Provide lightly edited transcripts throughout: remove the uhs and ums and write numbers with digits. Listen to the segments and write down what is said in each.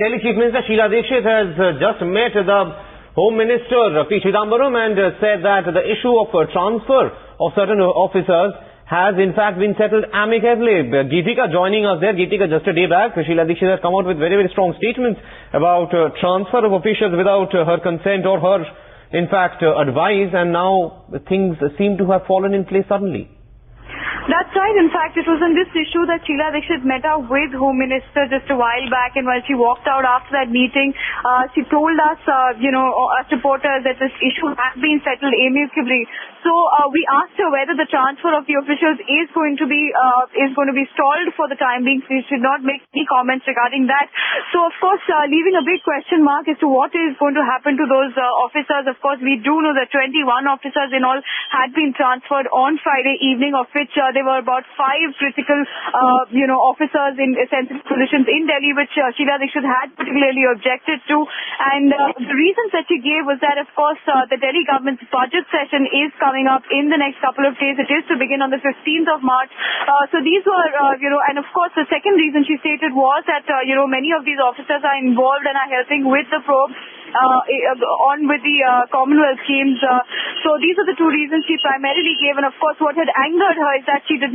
Delhi Chief Minister Sheila Dikshit has just met the Home Minister P. Chidambaram and said that the issue of transfer of certain officers has in fact been settled amicably. Geetika joining us there. Geetika, just a day back, Sheila Dikshit has come out with very, very strong statements about transfer of officials without her consent or her, in fact, advice, and now things seem to have fallen in place suddenly. That's right. In fact, it was on this issue that Sheila Dikshit met up with Home Minister just a while back, and while she walked out after that meeting, she told us, us reporters, that this issue has been settled amicably. So we asked her whether the transfer of the officials is going to be stalled for the time being. She should not make any comments regarding that. So of course, leaving a big question mark as to what is going to happen to those officers. Of course, we do know that 21 officers in all had been transferred on Friday evening, of which there were about 5 critical, officers in sensitive positions in Delhi, which Sheila Dikshit had particularly objected to. And the reasons that she gave was that, of course, the Delhi government's budget session is coming up in the next couple of days. It is to begin on the 15th of March. So these were, and of course, the second reason she stated was that, many of these officers are involved and are helping with the probe on with the Commonwealth schemes. So these are the two reasons she primarily gave. And of course, what had angered her is that she was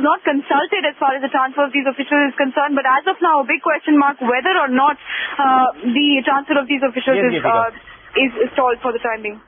not consulted as far as the transfer of these officials is concerned. But as of now, a big question mark whether or not the transfer of these officials is stalled for the time being.